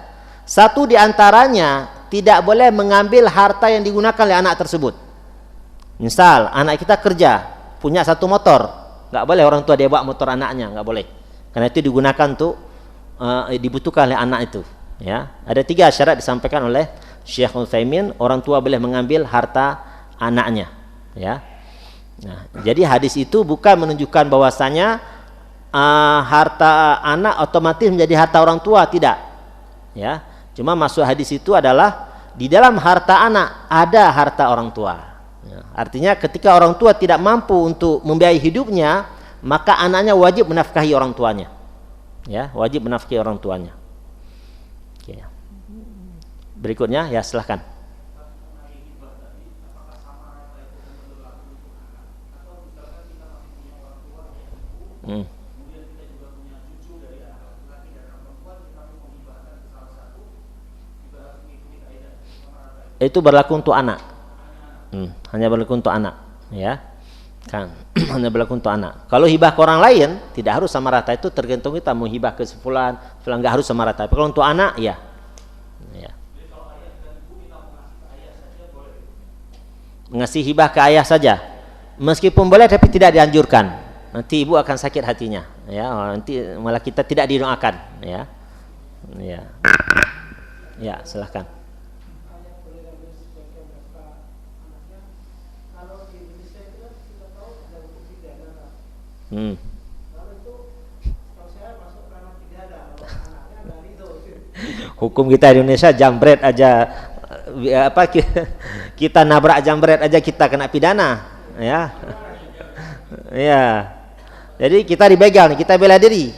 Satu diantaranya, tidak boleh mengambil harta yang digunakan oleh anak tersebut. Misal anak kita kerja, punya 1 motor, nggak boleh orang tua dia bawa motor anaknya, nggak boleh, karena itu digunakan untuk dibutuhkan oleh anak itu. Ya. Ada 3 syarat disampaikan oleh Syekh Utsaimin, orang tua boleh mengambil harta anaknya, ya. Nah, jadi hadis itu bukan menunjukkan bahwasanya harta anak otomatis menjadi harta orang tua, tidak. Ya, cuma maksud hadis itu adalah di dalam harta anak ada harta orang tua. Ya, artinya ketika orang tua tidak mampu untuk membiayai hidupnya, maka anaknya wajib menafkahi orang tuanya. Ya, wajib menafkahi orang tuanya. Oke. Berikutnya, ya silahkan. Itu berlaku untuk anak. Hanya berlaku untuk anak, ya. Kan, hanya berlaku untuk anak. Kalau hibah ke orang lain tidak harus sama rata, itu tergantung kita mau hibah ke fulan enggak harus sama rata. Tapi kalau untuk anak, ya. Ya. Ngasih hibah ke ayah saja, meskipun boleh tapi tidak dianjurkan. Nanti ibu akan sakit hatinya, ya. Nanti malah kita tidak didoakan, ya. Ya. Ya, silahkan. Hukum kita di Indonesia jambret aja kita nabrak jambret aja kita kena pidana, ya. Ya. Jadi kita dibegal nih, kita bela diri.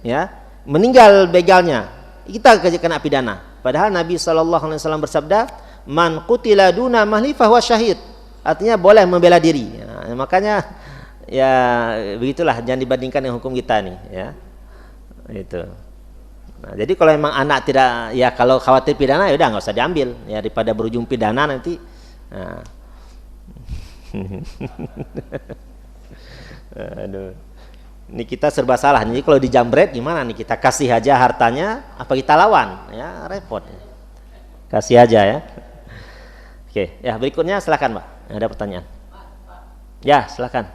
Ya. Meninggal begalnya, kita kena pidana. Padahal Nabi SAW bersabda, "Man qutila duna mahli fahuwa syahid." Artinya boleh membela diri. Ya, makanya ya begitulah, jangan dibandingkan dengan hukum kita nih, ya. Itu. Nah, jadi kalau memang anak tidak, ya kalau khawatir pidana ya udah nggak usah diambil, ya daripada berujung pidana nanti. Nah. Aduh. Ini kita serba salah. Jadi kalau dijambret gimana nih? Kita kasih aja hartanya, apa kita lawan? Ya repot. Kasih aja ya. Oke, ya berikutnya silakan, Pak. Ada pertanyaan? Ya, silakan.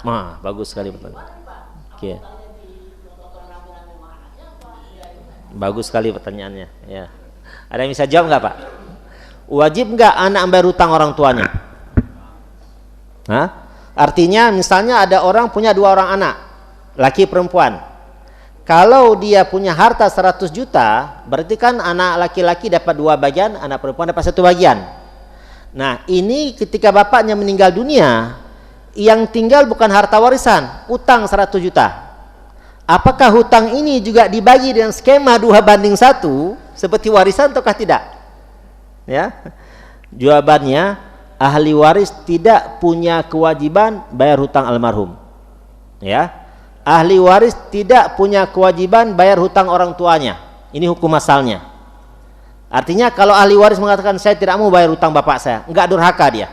Wah, bagus sekali pertanyaan. Oke. Bagus sekali pertanyaannya. Ya. Ada yang bisa jawab nggak, Pak? Wajib nggak anak membayar hutang orang tuanya? Hah? Artinya misalnya ada orang punya 2 orang anak, laki perempuan. Kalau dia punya harta 100 juta, berarti kan anak laki-laki dapat 2 bagian, anak perempuan dapat 1 bagian. Nah, ini ketika bapaknya meninggal dunia, yang tinggal bukan harta warisan, utang 100 juta. Apakah hutang ini juga dibagi dengan skema 2:1 seperti warisan ataukah tidak? Ya. Jawabannya, ahli waris tidak punya kewajiban bayar hutang almarhum. Ya. Ahli waris tidak punya kewajiban bayar hutang orang tuanya. Ini hukum asalnya. Artinya kalau ahli waris mengatakan saya tidak mau bayar hutang bapak saya, enggak durhaka dia.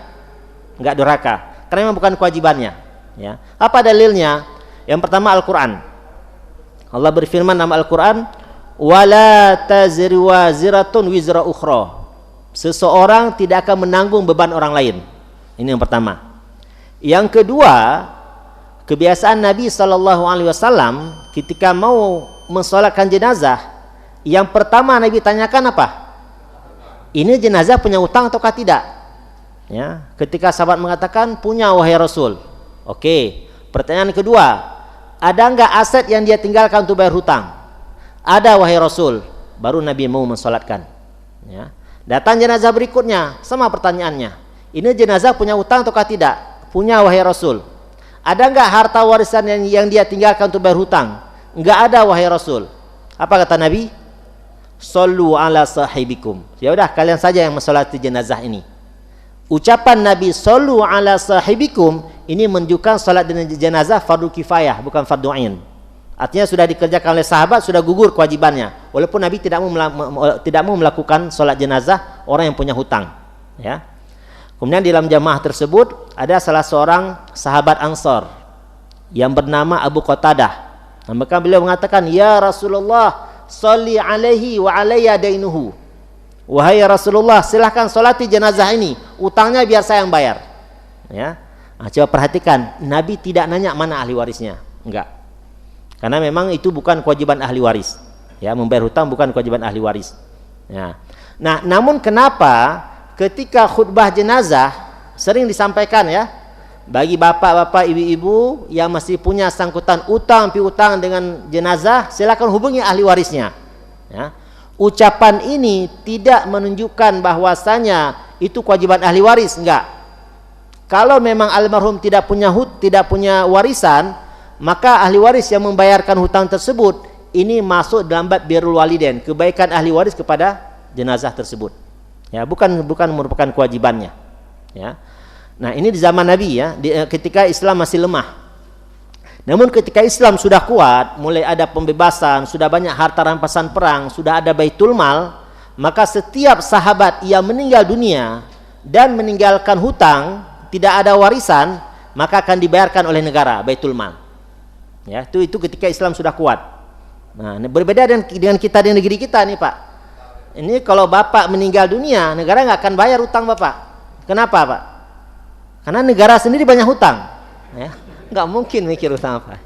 Enggak durhaka. Karena memang bukan kewajibannya, ya. Apa dalilnya? Yang pertama Al-Qur'an. Allah berfirman dalam Al-Qur'an, "Wala taziru waziratun wizra ukhra." Seseorang tidak akan menanggung beban orang lain. Ini yang pertama. Yang kedua, kebiasaan Nabi SAW ketika mau mensolatkan jenazah, yang pertama Nabi tanyakan apa? Ini jenazah punya utang ataukah tidak? Ya, ketika sahabat mengatakan punya wahai Rasul. Oke. Pertanyaan kedua, ada enggak aset yang dia tinggalkan untuk bayar hutang? Ada wahai Rasul. Baru Nabi mau mensolatkan. Ya. Datang jenazah berikutnya, sama pertanyaannya. Ini jenazah punya utang ataukah tidak? Punya wahai Rasul. Ada enggak harta warisan yang dia tinggalkan untuk bayar hutang? Enggak ada wahai Rasul. Apa kata Nabi? Sallu ala sahibikum. Ya udah kalian saja yang mensolati jenazah ini. Ucapan Nabi sallu ala sahibikum ini menunjukkan salat jenazah fardu kifayah, bukan fardu ain. Artinya sudah dikerjakan oleh sahabat, sudah gugur kewajibannya. Walaupun Nabi tidak mau melakukan salat jenazah orang yang punya hutang, ya. Kemudian di dalam jamaah tersebut ada salah seorang sahabat Ansar yang bernama Abu Qatadah. Maka beliau mengatakan, "Ya Rasulullah, sholli alaihi wa alayya dainuhu." Wahai Rasulullah, silahkan solati jenazah ini, utangnya biar saya yang bayar. Ya. Nah, coba perhatikan, Nabi tidak nanya mana ahli warisnya, enggak. Karena memang itu bukan kewajiban ahli waris. Ya, membayar hutang bukan kewajiban ahli waris. Ya. Nah, namun kenapa ketika khutbah jenazah sering disampaikan ya, bagi bapak-bapak, ibu-ibu yang masih punya sangkutan utang piutang dengan jenazah, silakan hubungi ahli warisnya. Ya. Ucapan ini tidak menunjukkan bahwasanya itu kewajiban ahli waris, enggak. Kalau memang almarhum tidak punya warisan, maka ahli waris yang membayarkan hutang tersebut ini masuk dalam bab birrul walidain, kebaikan ahli waris kepada jenazah tersebut. Ya, bukan merupakan kewajibannya. Ya. Nah, ini di zaman Nabi ya, ketika Islam masih lemah. Namun ketika Islam sudah kuat, mulai ada pembebasan, sudah banyak harta rampasan perang, sudah ada baitul mal, maka setiap sahabat yang meninggal dunia dan meninggalkan hutang, tidak ada warisan, maka akan dibayarkan oleh negara baitul mal. Ya, itu ketika Islam sudah kuat. Nah, berbeda dengan kita di negeri kita nih, Pak. Ini kalau bapak meninggal dunia, negara nggak akan bayar hutang bapak. Kenapa, Pak? Karena negara sendiri banyak hutang. Ya. Nggak mungkin mikir hutang apa.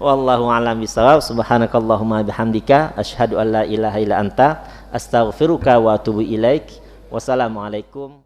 Wallahu a'lam bishawab. Subhanakallahumma bihamdika asyhadu an la ilaha illa anta astaghfiruka wa atubu ilaik. Wassalamualaikum.